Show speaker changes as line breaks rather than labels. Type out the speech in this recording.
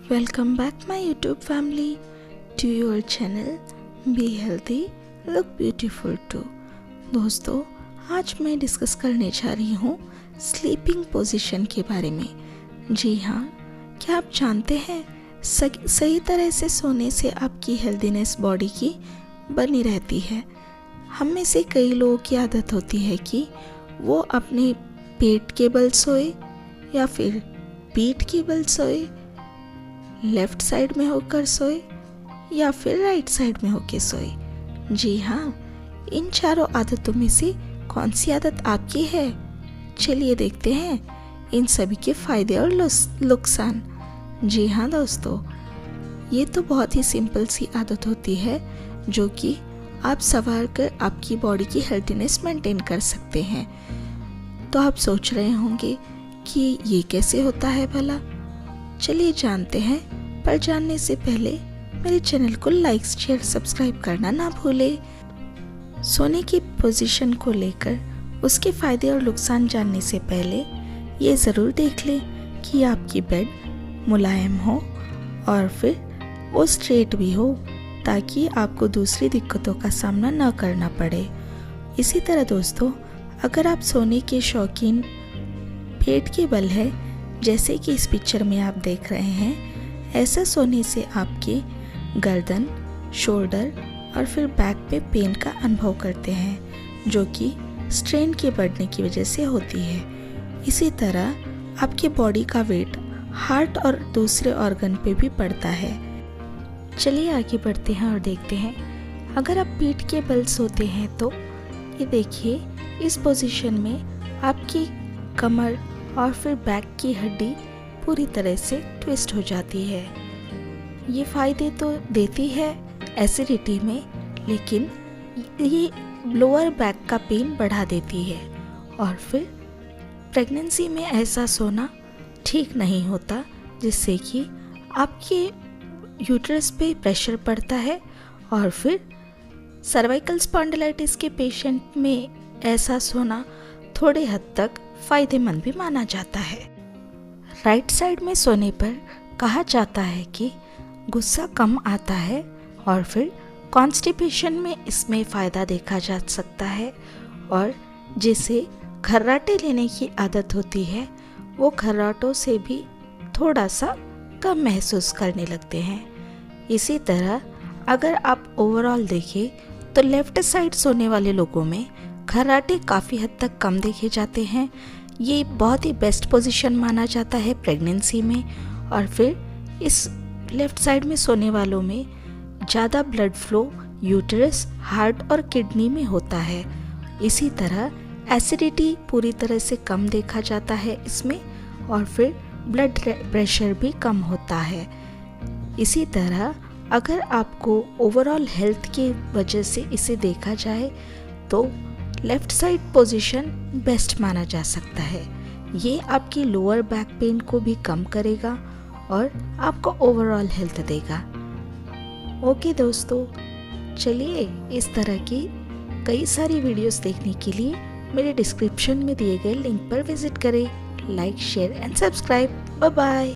Welcome back my YouTube family to your channel Be Healthy Look Beautiful Too। दोस्तों, आज मैं discuss करने जा रही हूँ स्लीपिंग पोजीशन के बारे में। जी हाँ, क्या आप जानते हैं सही तरह से सोने से आपकी हेल्दीनेस बॉडी की बनी रहती है। हम में से कई लोगों की आदत होती है कि वो अपने पेट के बल सोए या फिर पीठ के बल सोए, लेफ्ट साइड में होकर सोए या फिर राइट साइड में होकर सोए। जी हाँ, इन चारों आदतों में से कौन सी आदत आपकी है? चलिए देखते हैं इन सभी के फायदे और नुकसान। जी हाँ दोस्तों, ये तो बहुत ही सिंपल सी आदत होती है जो कि आप संवार कर आपकी बॉडी की हेल्थीनेस मेंटेन कर सकते हैं। तो आप सोच रहे होंगे कि ये कैसे होता है भला? चलिए जानते हैं, पर जानने से पहले मेरे चैनल को लाइक शेयर सब्सक्राइब करना ना भूलें। सोने की पोजीशन को लेकर उसके फायदे और नुकसान जानने से पहले ये ज़रूर देख लें कि आपकी बेड मुलायम हो और फिर वो स्ट्रेट भी हो, ताकि आपको दूसरी दिक्कतों का सामना न करना पड़े। इसी तरह दोस्तों, अगर आप सोने के शौकीन पेट के बल है, जैसे कि इस पिक्चर में आप देख रहे हैं, ऐसा सोने से आपके गर्दन, शोल्डर और फिर बैक पे पेन का अनुभव करते हैं, जो कि स्ट्रेन के बढ़ने की वजह से होती है। इसी तरह आपके बॉडी का वेट हार्ट और दूसरे ऑर्गन पे भी पड़ता है। चलिए आगे बढ़ते हैं और देखते हैं। अगर आप पीठ के बल सोते हैं तो ये देखिए, इस पोजीशन में आपकी कमर और फिर बैक की हड्डी पूरी तरह से ट्विस्ट हो जाती है। ये फायदे तो देती है एसिडिटी में, लेकिन ये लोअर बैक का पेन बढ़ा देती है। और फिर प्रेगनेंसी में ऐसा सोना ठीक नहीं होता, जिससे कि आपके यूट्रस पे प्रेशर पड़ता है और फिर सर्वाइकल स्पॉन्डिलाइटिस के पेशेंट में ऐसा सोना थोड़े हद तक फायदेमंद भी माना जाता है। राइट साइड में सोने पर कहा जाता है कि गुस्सा कम आता है और फिर कॉन्स्टिपेशन में इसमें फ़ायदा देखा जा सकता है, और जिसे खर्राटे लेने की आदत होती है वो खर्राटों से भी थोड़ा सा कम महसूस करने लगते हैं। इसी तरह अगर आप ओवरऑल देखें तो लेफ़्ट साइड सोने वाले लोगों में खर्राटे काफ़ी हद तक कम देखे जाते हैं। ये बहुत ही बेस्ट पोजीशन माना जाता है प्रेगनेंसी में। और फिर इस लेफ़्ट साइड में सोने वालों में ज़्यादा ब्लड फ्लो यूट्रस, हार्ट और किडनी में होता है। इसी तरह एसिडिटी पूरी तरह से कम देखा जाता है इसमें, और फिर ब्लड प्रेशर भी कम होता है। इसी तरह अगर आपको ओवरऑल हेल्थ की वजह से इसे देखा जाए तो लेफ़्ट साइड पोजीशन बेस्ट माना जा सकता है। ये आपकी लोअर बैक पेन को भी कम करेगा और आपको ओवरऑल हेल्थ देगा। ओके दोस्तों, चलिए इस तरह की कई सारी वीडियोस देखने के लिए मेरे डिस्क्रिप्शन में दिए गए लिंक पर विजिट करें। Like share and subscribe. Bye bye.